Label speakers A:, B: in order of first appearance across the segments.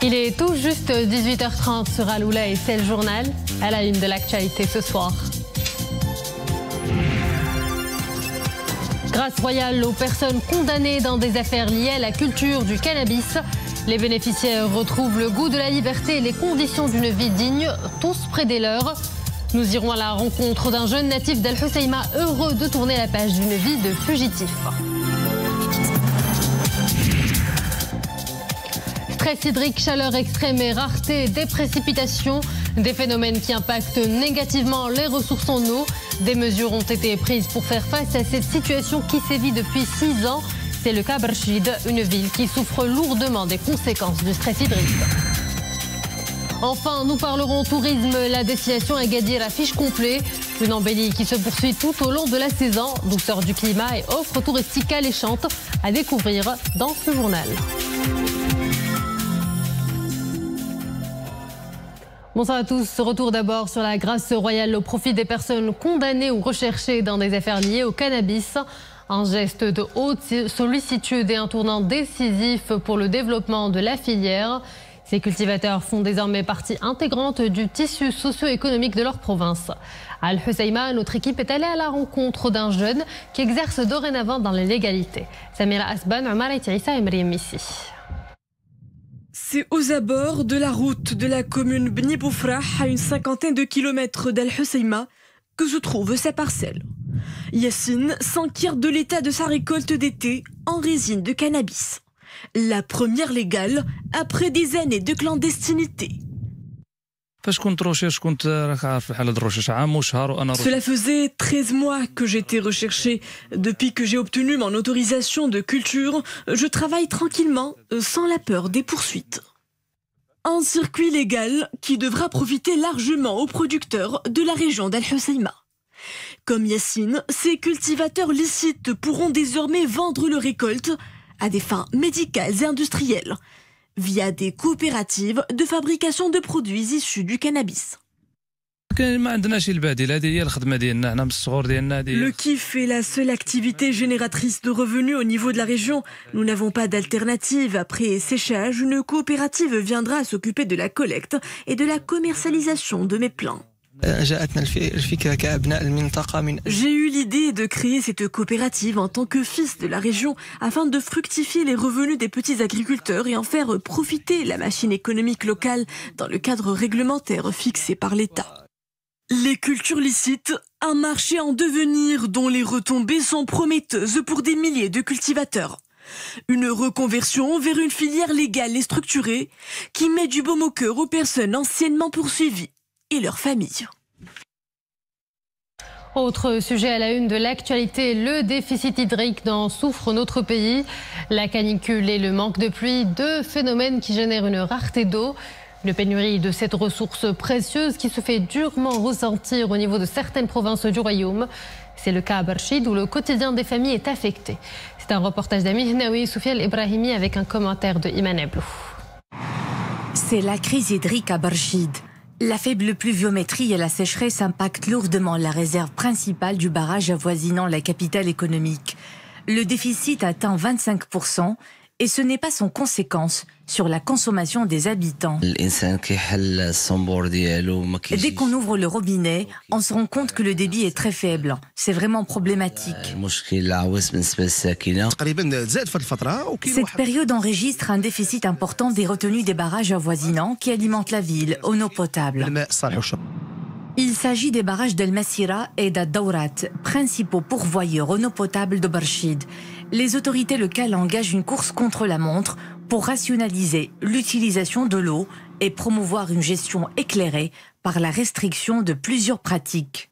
A: Il est tout juste 18h30 sur Aloula et c'est le journal à la une de l'actualité ce soir. Grâce royale aux personnes condamnées dans des affaires liées à la culture du cannabis. Les bénéficiaires retrouvent le goût de la liberté et les conditions d'une vie digne, tous près des leurs. Nous irons à la rencontre d'un jeune natif d'Al Hoceima heureux de tourner la page d'une vie de fugitif. Stress hydrique, chaleur extrême et rareté des précipitations, des phénomènes qui impactent négativement les ressources en eau. Des mesures ont été prises pour faire face à cette situation qui sévit depuis 6 ans. C'est le cas Barchid, une ville qui souffre lourdement des conséquences du stress hydrique. Enfin, nous parlerons tourisme. La destination Agadir affiche complet. Une embellie qui se poursuit tout au long de la saison. Douceur du climat et offre touristique alléchante à découvrir dans ce journal. Bonsoir à tous. Retour d'abord sur la grâce royale au profit des personnes condamnées ou recherchées dans des affaires liées au cannabis. Un geste de haute sollicitude et un tournant décisif pour le développement de la filière. Ces cultivateurs font désormais partie intégrante du tissu socio-économique de leur province. À Al Hoceima, notre équipe est allée à la rencontre d'un jeune qui exerce dorénavant dans la légalité. Samira Asban, Omar Issa et Mriem Missi.
B: C'est aux abords de la route de la commune Bni Boufrah, à une 50aine de kilomètres d'Al Hoceima, que se trouve sa parcelle. Yassine s'enquiert de l'état de sa récolte d'été en résine de cannabis. La première légale après des années de clandestinité. Cela faisait 13 mois que j'étais recherché. Depuis que j'ai obtenu mon autorisation de culture, je travaille tranquillement, sans la peur des poursuites. Un circuit légal qui devra profiter largement aux producteurs de la région d'Al Hoceima. Comme Yassine, ces cultivateurs licites pourront désormais vendre leurs récoltes à des fins médicales et industrielles, via des coopératives de fabrication de produits issus du cannabis. Le kiff est la seule activité génératrice de revenus au niveau de la région. Nous n'avons pas d'alternative. Après séchage, une coopérative viendra s'occuper de la collecte et de la commercialisation de mes plants. J'ai eu l'idée de créer cette coopérative en tant que fils de la région afin de fructifier les revenus des petits agriculteurs et en faire profiter la machine économique locale dans le cadre réglementaire fixé par l'État. Les cultures licites, un marché en devenir dont les retombées sont prometteuses pour des milliers de cultivateurs. Une reconversion vers une filière légale et structurée qui met du baume au cœur aux personnes anciennement poursuivies et leurs familles.
A: Autre sujet à la une de l'actualité, le déficit hydrique dont souffre notre pays. La canicule et le manque de pluie, deux phénomènes qui génèrent une rareté d'eau. Une pénurie de cette ressource précieuse qui se fait durement ressentir au niveau de certaines provinces du royaume. C'est le cas à Barchid où le quotidien des familles est affecté. C'est un reportage d'Ami Hnaoui Soufiel Ibrahimi avec un commentaire de Iman Eblou.
C: C'est la crise hydrique à Barchid. La faible pluviométrie et la sécheresse impactent lourdement la réserve principale du barrage avoisinant la capitale économique. Le déficit atteint 25% et ce n'est pas sans conséquence sur la consommation des habitants. Dès qu'on ouvre le robinet, on se rend compte que le débit est très faible. C'est vraiment problématique. Cette période enregistre un déficit important des retenues des barrages avoisinants qui alimentent la ville en eau potable. Il s'agit des barrages d'El Massira et d'Ad-Dawrat, principaux pourvoyeurs en eau potable de Barchid. Les autorités locales engagent une course contre la montre pour rationaliser l'utilisation de l'eau et promouvoir une gestion éclairée par la restriction de plusieurs pratiques.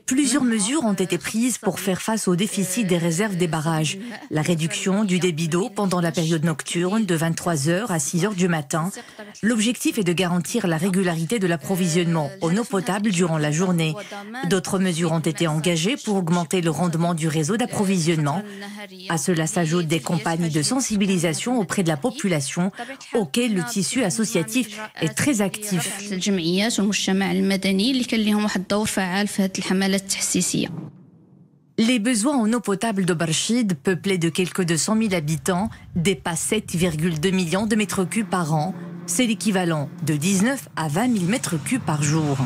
C: Plusieurs mesures ont été prises pour faire face au déficit des réserves des barrages. La réduction du débit d'eau pendant la période nocturne de 23h à 6h du matin. L'objectif est de garantir la régularité de l'approvisionnement en eau potable durant la journée. D'autres mesures ont été engagées pour augmenter le rendement du réseau d'approvisionnement. À cela s'ajoutent des campagnes de sensibilisation auprès de la population, auxquelles le tissu associatif est très actif. Les besoins en eau potable de Barchid, peuplé de quelques 200 000 habitants, dépassent 7,2 millions de mètres cubes par an. C'est l'équivalent de 19 à 20 000 mètres cubes par jour.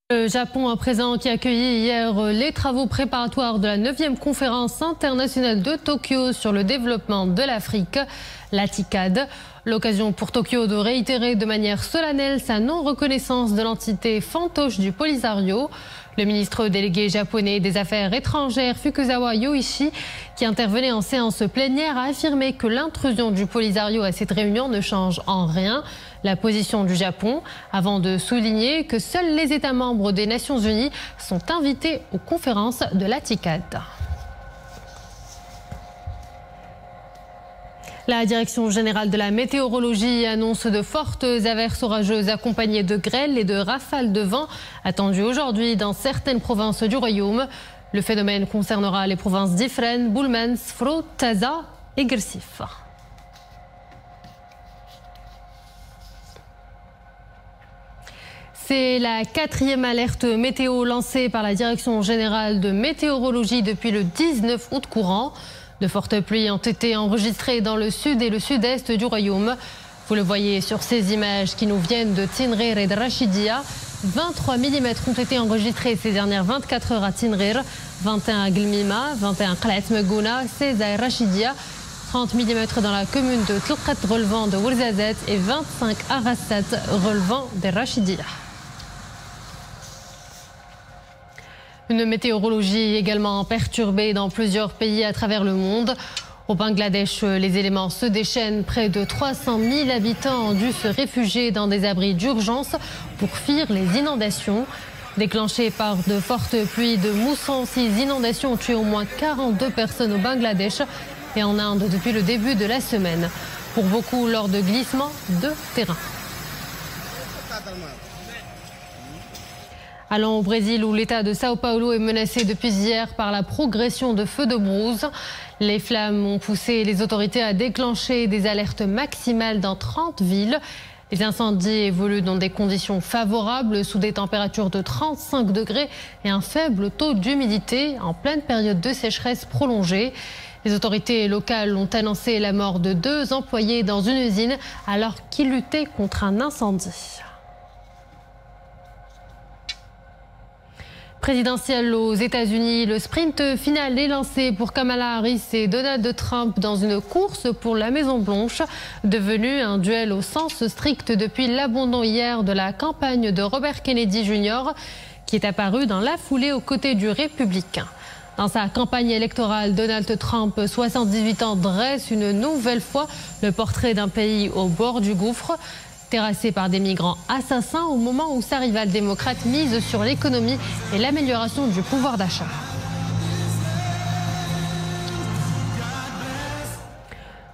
A: Le Japon à présent qui a accueilli hier les travaux préparatoires de la 9e conférence internationale de Tokyo sur le développement de l'Afrique, la TICAD. L'occasion pour Tokyo de réitérer de manière solennelle sa non-reconnaissance de l'entité fantoche du Polisario. Le ministre délégué japonais des Affaires étrangères Fukuzawa Yoichi, qui intervenait en séance plénière, a affirmé que l'intrusion du Polisario à cette réunion ne change en rien la position du Japon, avant de souligner que seuls les États membres des Nations Unies sont invités aux conférences de la TICAD. La Direction générale de la météorologie annonce de fortes averses orageuses accompagnées de grêles et de rafales de vent attendues aujourd'hui dans certaines provinces du royaume. Le phénomène concernera les provinces d'Ifrane, Boulmans, Fro, Taza et Gersif. C'est la 4e alerte météo lancée par la Direction générale de météorologie depuis le 19 août courant. De fortes pluies ont été enregistrées dans le sud et le sud-est du royaume. Vous le voyez sur ces images qui nous viennent de Tinrir et de Rachidia. 23 mm ont été enregistrés ces dernières 24 heures à Tinrir, 21 à Glmima, 21 à Qalat Megouna, 16 à Rachidia, 30 mm dans la commune de Tlqat relevant de Ourzazat et 25 à Rassat relevant de Rachidia. Une météorologie également perturbée dans plusieurs pays à travers le monde. Au Bangladesh, les éléments se déchaînent. Près de 300 000 habitants ont dû se réfugier dans des abris d'urgence pour fuir les inondations. Déclenchées par de fortes pluies de mousson, ces inondations ont tué au moins 42 personnes au Bangladesh et en Inde depuis le début de la semaine. Pour beaucoup, lors de glissements de terrain. Allons au Brésil où l'état de Sao Paulo est menacé depuis hier par la progression de feux de brousse. Les flammes ont poussé les autorités à déclencher des alertes maximales dans 30 villes. Les incendies évoluent dans des conditions favorables sous des températures de 35 degrés et un faible taux d'humidité en pleine période de sécheresse prolongée. Les autorités locales ont annoncé la mort de 2 employés dans une usine alors qu'ils luttaient contre un incendie. Présidentielle aux États-Unis, le sprint final est lancé pour Kamala Harris et Donald Trump dans une course pour la Maison-Blanche, devenue un duel au sens strict depuis l'abandon hier de la campagne de Robert Kennedy Jr., qui est apparu dans la foulée aux côtés du républicain. Dans sa campagne électorale, Donald Trump, 78 ans, dresse une nouvelle fois le portrait d'un pays au bord du gouffre, terrassé par des migrants assassins au moment où sa rivale démocrate mise sur l'économie et l'amélioration du pouvoir d'achat.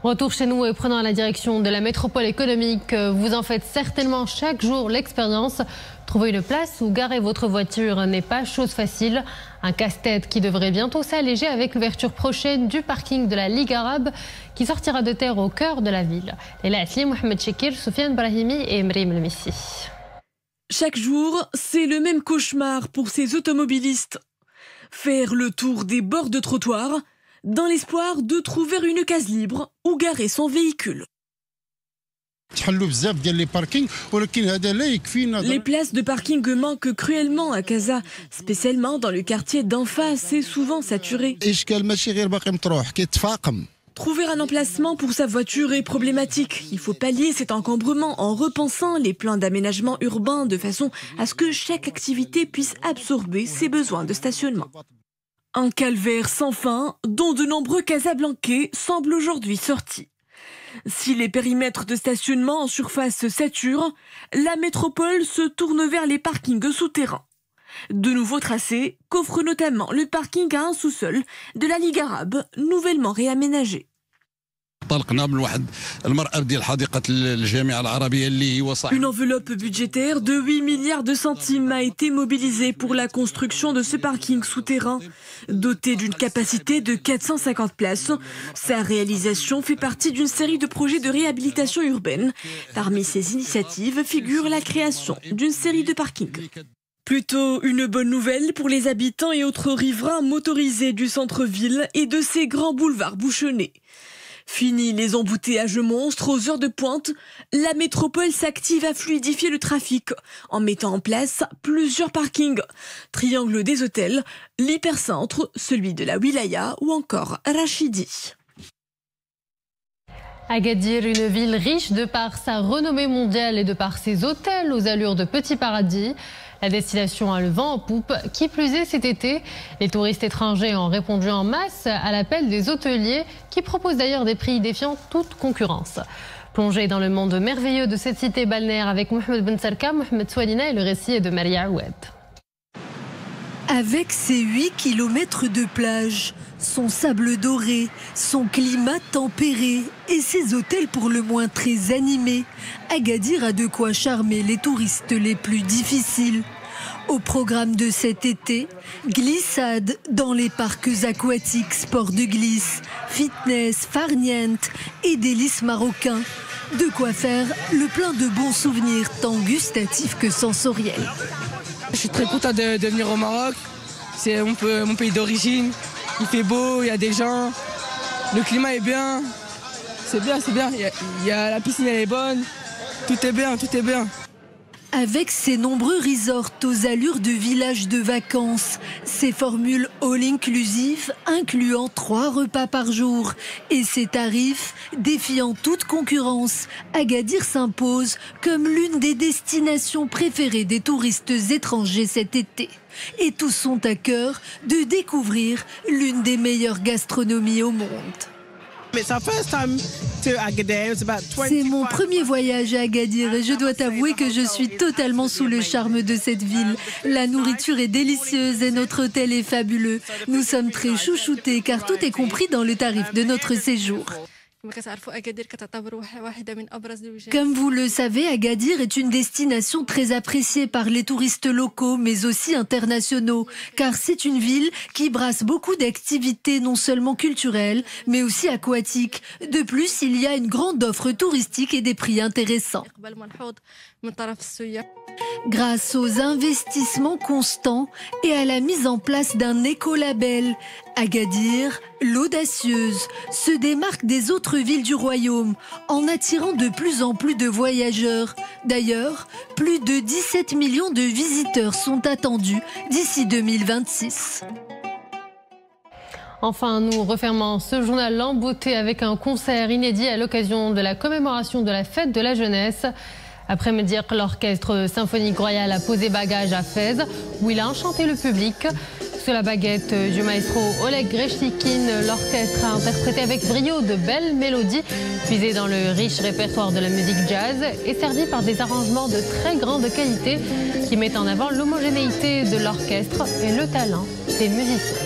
A: Retour chez nous et prenant la direction de la métropole économique. Vous en faites certainement chaque jour l'expérience. Trouver une place où garer votre voiture n'est pas chose facile. Un casse-tête qui devrait bientôt s'alléger avec l'ouverture prochaine du parking de la Ligue arabe qui sortira de terre au cœur de la ville. Léla Atli, Mohamed Chekir, Soufiane Brahimi et Emrim Elmissi.
B: Chaque jour, c'est le même cauchemar pour ces automobilistes. Faire le tour des bords de trottoir dans l'espoir de trouver une case libre où garer son véhicule. Les places de parking manquent cruellement à Casa, spécialement dans le quartier d'en face, c'est souvent saturé. Trouver un emplacement pour sa voiture est problématique. Il faut pallier cet encombrement en repensant les plans d'aménagement urbain de façon à ce que chaque activité puisse absorber ses besoins de stationnement. Un calvaire sans fin dont de nombreux Casablancais semblent aujourd'hui sortis. Si les périmètres de stationnement en surface se saturent, la métropole se tourne vers les parkings souterrains. De nouveaux tracés qu'offre notamment le parking à un sous-sol de la Ligue arabe, nouvellement réaménagé. Une enveloppe budgétaire de 8 milliards de centimes a été mobilisée pour la construction de ce parking souterrain. Doté d'une capacité de 450 places, sa réalisation fait partie d'une série de projets de réhabilitation urbaine. Parmi ces initiatives figure la création d'une série de parkings. Plutôt une bonne nouvelle pour les habitants et autres riverains motorisés du centre-ville et de ses grands boulevards bouchonnés. Fini les embouteillages monstres aux heures de pointe, la métropole s'active à fluidifier le trafic en mettant en place plusieurs parkings, triangle des hôtels, l'hypercentre, celui de la Wilaya ou encore Rachidi.
A: Agadir, une ville riche de par sa renommée mondiale et de par ses hôtels aux allures de petits paradis. La destination a le vent en poupe. Qui plus est, cet été, les touristes étrangers ont répondu en masse à l'appel des hôteliers qui proposent d'ailleurs des prix défiant toute concurrence. Plongé dans le monde merveilleux de cette cité balnéaire avec Mohamed Ben Sarka, Mohamed Soualina et le récit est de Maria Oued.
D: Avec ses 8 kilomètres de plage, son sable doré, son climat tempéré et ses hôtels pour le moins très animés, Agadir a de quoi charmer les touristes les plus difficiles. Au programme de cet été, glissade dans les parcs aquatiques, sport de glisse, fitness, farniente et délices marocains. De quoi faire le plein de bons souvenirs tant gustatifs que sensoriels.
E: Je suis très content de venir au Maroc. C'est mon pays d'origine. Il fait beau, il y a des gens. Le climat est bien. C'est bien, c'est bien. La piscine elle est bonne. Tout est bien, tout est bien.
D: Avec ses nombreux resorts aux allures de villages de vacances, ses formules all-inclusive incluant 3 repas par jour et ses tarifs défiant toute concurrence, Agadir s'impose comme l'une des destinations préférées des touristes étrangers cet été. Et tous ont à cœur de découvrir l'une des meilleures gastronomies au monde. C'est mon premier voyage à Agadir et je dois t'avouer que je suis totalement sous le charme de cette ville. La nourriture est délicieuse et notre hôtel est fabuleux. Nous sommes très chouchoutés car tout est compris dans le tarif de notre séjour. Comme vous le savez, Agadir est une destination très appréciée par les touristes locaux, mais aussi internationaux, car c'est une ville qui brasse beaucoup d'activités non seulement culturelles, mais aussi aquatiques. De plus, il y a une grande offre touristique et des prix intéressants. Grâce aux investissements constants et à la mise en place d'un écolabel, Agadir, l'audacieuse, se démarque des autres villes du royaume en attirant de plus en plus de voyageurs. D'ailleurs, plus de 17 millions de visiteurs sont attendus d'ici 2026.
A: Enfin, nous refermons ce journal en beauté avec un concert inédit à l'occasion de la commémoration de la fête de la jeunesse. Après-midi, l'orchestre symphonique royal a posé bagage à Fès, où il a enchanté le public. Sous la baguette du maestro Oleg Grechlikin, l'orchestre a interprété avec brio de belles mélodies, puisées dans le riche répertoire de la musique jazz et servi par des arrangements de très grande qualité qui mettent en avant l'homogénéité de l'orchestre et le talent des musiciens.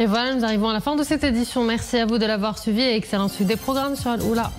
A: Et voilà, nous arrivons à la fin de cette édition. Merci à vous de l'avoir suivi et excellente suite des programmes sur Al-Oula.